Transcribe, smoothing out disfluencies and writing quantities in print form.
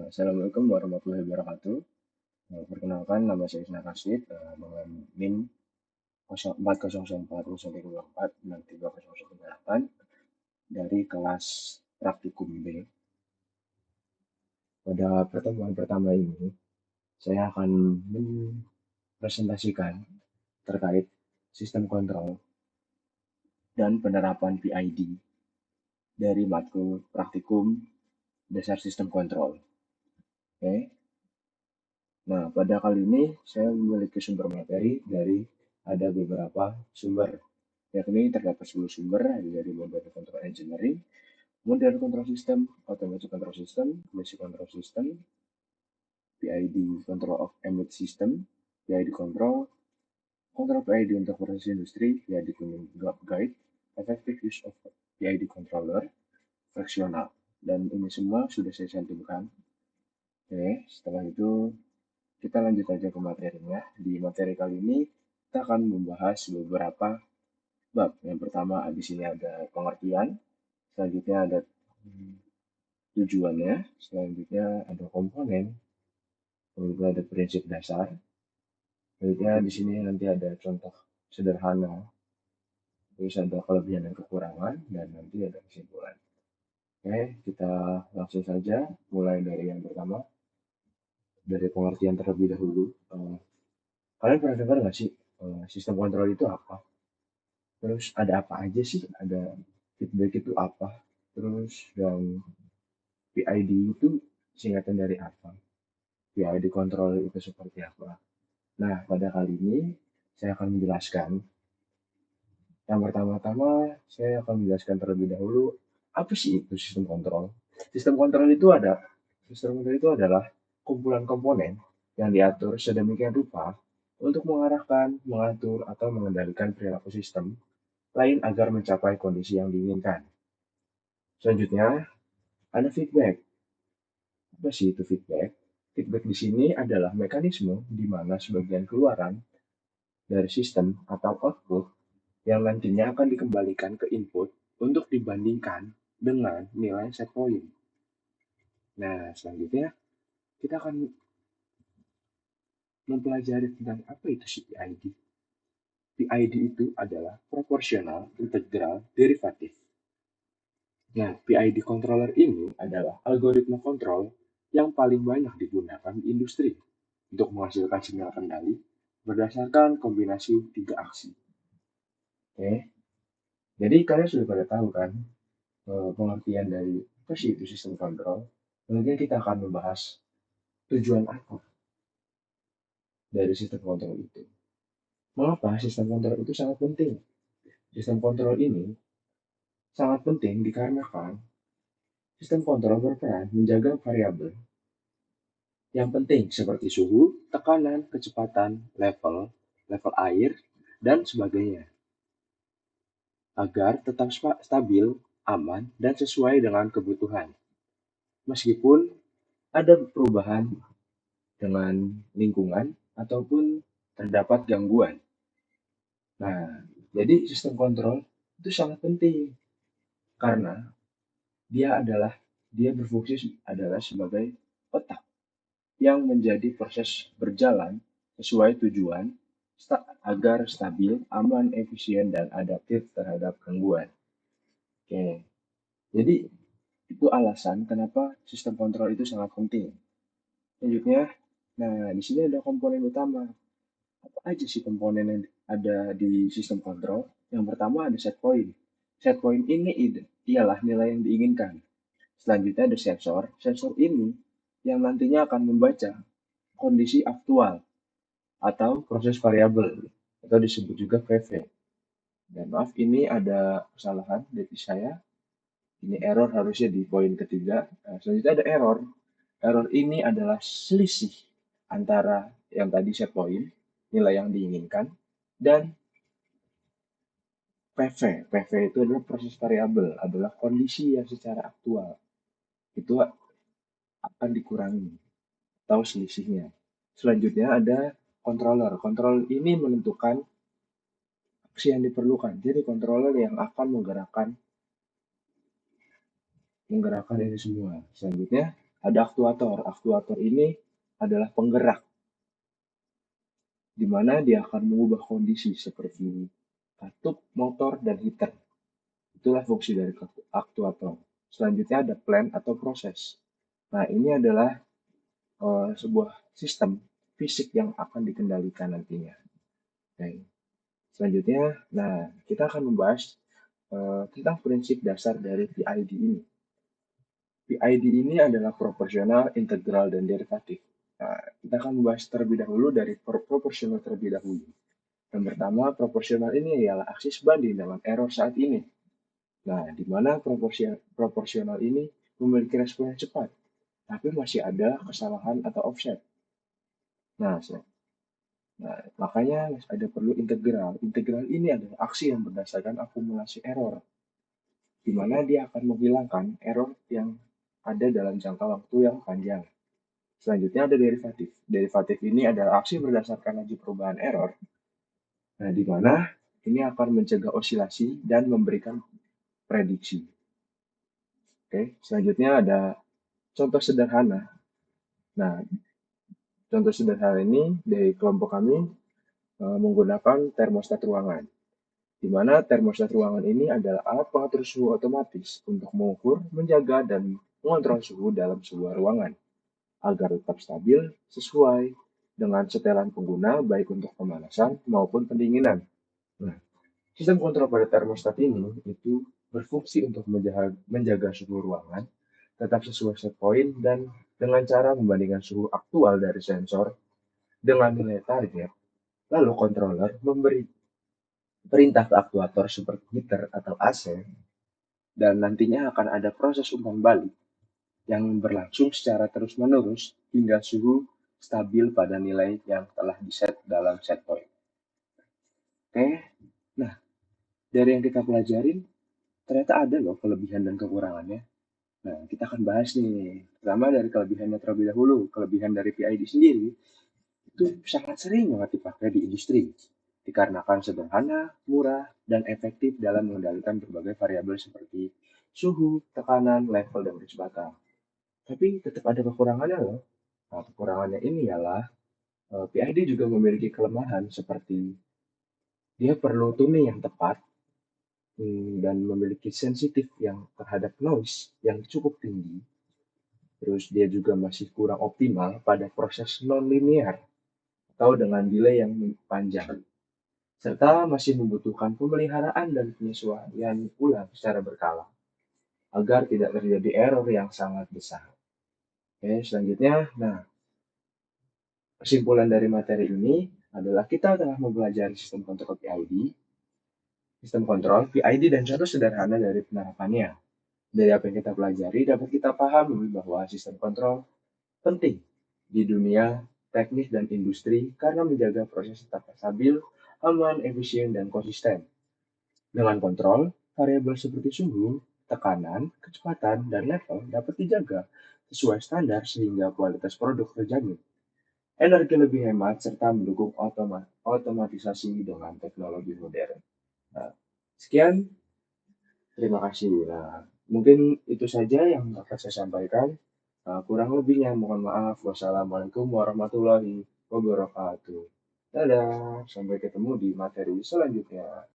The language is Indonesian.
Assalamualaikum warahmatullahi wabarakatuh. Perkenalkan, nama saya Isna Kasid dengan NIM 400403246308 dari kelas praktikum B. Pada pertemuan pertama ini, saya akan mempresentasikan terkait sistem kontrol dan penerapan PID dari matkul praktikum dasar sistem kontrol. Oke. Nah, pada kali ini saya memiliki sumber materi dari ada beberapa sumber, yakni terdapat 10 sumber dari model control engineering, model control system, automatic control system, basic control system, PID control of emit system, PID control, control PID untuk proses industri, PID tuning guide, effective use of PID controller, fractional. Dan ini semua sudah saya cantumkan. Oke, setelah itu kita lanjut aja ke materinya. Di materi kali ini kita akan membahas beberapa bab. Yang pertama di sini ada pengertian, selanjutnya ada tujuannya, selanjutnya ada komponen, selanjutnya ada prinsip dasar, selanjutnya di sini nanti ada contoh sederhana, terus ada kelebihan dan kekurangan, dan nanti ada kesimpulan. Oke, kita langsung saja mulai dari yang pertama, dari pengertian terlebih dahulu. Kalian pernah dengar nggak sih sistem kontrol itu apa? Terus ada apa aja sih? Ada feedback itu apa? Terus dan PID itu singkatan dari apa? PID control itu seperti apa? Nah, pada kali ini saya akan menjelaskan. Yang pertama-tama saya akan menjelaskan terlebih dahulu apa sih itu sistem kontrol. Sistem kontrol itu adalah kumpulan komponen yang diatur sedemikian rupa untuk mengarahkan, mengatur, atau mengendalikan perilaku sistem lain agar mencapai kondisi yang diinginkan. Selanjutnya, ada feedback. Apa sih itu feedback? Feedback di sini adalah mekanisme di mana sebagian keluaran dari sistem atau output yang nantinya akan dikembalikan ke input untuk dibandingkan dengan nilai set point. Nah, selanjutnya kita akan mempelajari tentang apa itu PID. PID itu adalah proportional integral derivative. Nah, PID controller ini adalah algoritma kontrol yang paling banyak digunakan di industri untuk menghasilkan sinyal kendali berdasarkan kombinasi 3 aksi. Oke, jadi kalian sudah pada tahu kan pengertian dari apa sih itu sistem kontrol. Kemudian kita akan membahas tujuan apa dari sistem kontrol itu. Mengapa sistem kontrol itu sangat penting? Sistem kontrol ini sangat penting dikarenakan sistem kontrol berperan menjaga variabel yang penting seperti suhu, tekanan, kecepatan, level air, dan sebagainya agar tetap stabil, aman, dan sesuai dengan kebutuhan. Meskipun ada perubahan dengan lingkungan ataupun terdapat gangguan. Nah, jadi sistem kontrol itu sangat penting karena dia berfungsi adalah sebagai otak yang menjadi proses berjalan sesuai tujuan agar stabil, aman, efisien, dan adaptif terhadap gangguan. Oke, jadi itu alasan kenapa sistem kontrol itu sangat penting. Selanjutnya, nah di sini ada komponen utama. Apa aja sih komponen yang ada di sistem kontrol? Yang pertama ada set point. Set point ini ialah nilai yang diinginkan. Selanjutnya ada sensor. Sensor ini yang nantinya akan membaca kondisi aktual atau proses variabel atau disebut juga PV. Dan maaf ini ada kesalahan dari saya. Ini error harusnya di poin ketiga. Selanjutnya ada error. Error ini adalah selisih antara yang tadi set point, nilai yang diinginkan, dan PV. PV itu adalah proses variabel, adalah kondisi yang secara aktual. Itu akan dikurangi atau selisihnya. Selanjutnya ada controller. Controller ini menentukan aksi yang diperlukan. Jadi controller yang akan menggerakkan ini semua. Selanjutnya Ada aktuator. Aktuator ini adalah penggerak, di mana dia akan mengubah kondisi seperti katup, motor, dan heater. Itulah fungsi dari aktuator. Selanjutnya ada plan atau proses. Nah, ini adalah sebuah sistem fisik yang akan dikendalikan nantinya. Oke. Selanjutnya, nah kita akan membahas tentang prinsip dasar dari PID ini. PID ini adalah proporsional, integral, dan derivatif. Nah, kita akan membahas terlebih dahulu dari proporsional terlebih dahulu. Yang pertama, proporsional ini ialah aksis banding dengan error saat ini. Nah, di mana proporsional ini memiliki respon yang cepat, tapi masih ada kesalahan atau offset. Nah, makanya ada perlu integral. Integral ini adalah aksi yang berdasarkan akumulasi error, di mana dia akan menghilangkan error yang ada dalam jangka waktu yang panjang. Selanjutnya ada derivatif. Derivatif ini adalah aksi berdasarkan laju perubahan error. Nah, di mana ini akan mencegah osilasi dan memberikan prediksi. Oke, selanjutnya ada contoh sederhana. Nah, contoh sederhana ini dari kelompok kami menggunakan termostat ruangan, di mana termostat ruangan ini adalah alat pengatur suhu otomatis untuk mengukur, menjaga, dan mengontrol suhu dalam sebuah ruangan agar tetap stabil sesuai dengan setelan pengguna baik untuk pemanasan maupun pendinginan. Nah, sistem kontrol pada termostat ini itu berfungsi untuk menjaga suhu ruangan tetap sesuai set point dan dengan cara membandingkan suhu aktual dari sensor dengan nilai target. Lalu controller memberi perintah ke aktuator seperti heater atau AC, dan nantinya akan ada proses umpan balik yang berlangsung secara terus-menerus hingga suhu stabil pada nilai yang telah diset dalam set point. Oke, nah dari yang kita pelajarin ternyata ada loh kelebihan dan kekurangannya. Nah, kita akan bahas nih. Pertama dari kelebihannya terlebih dahulu. Kelebihan dari PID sendiri itu sangat sering banget dipakai di industri. Dikarenakan sederhana, murah, dan efektif dalam mengendalikan berbagai variabel seperti suhu, tekanan, level, dan kecepatan. Tapi tetap ada kekurangannya loh. Nah, kekurangannya ini ialah PID juga memiliki kelemahan seperti dia perlu tuning yang tepat dan memiliki sensitif yang terhadap noise yang cukup tinggi. Terus dia juga masih kurang optimal pada proses non-linear atau dengan delay yang panjang, serta masih membutuhkan pemeliharaan dan penyesuaian ulang secara berkala agar tidak terjadi error yang sangat besar. Oke, selanjutnya, nah kesimpulan dari materi ini adalah kita telah mempelajari sistem kontrol PID, dan contoh sederhana dari penerapannya. Dari apa yang kita pelajari, dapat kita pahami bahwa sistem kontrol penting di dunia teknis dan industri karena menjaga proses tetap stabil, aman, efisien, dan konsisten. Dengan kontrol, variabel seperti suhu, tekanan, kecepatan, dan level dapat dijaga sesuai standar sehingga kualitas produk terjamin. Energi lebih hemat serta mendukung otomatisasi dengan teknologi modern. Nah, sekian, terima kasih. Nah, mungkin itu saja yang dapat saya sampaikan. Kurang lebihnya mohon maaf. Wassalamualaikum warahmatullahi wabarakatuh. Dadah, sampai ketemu di materi selanjutnya.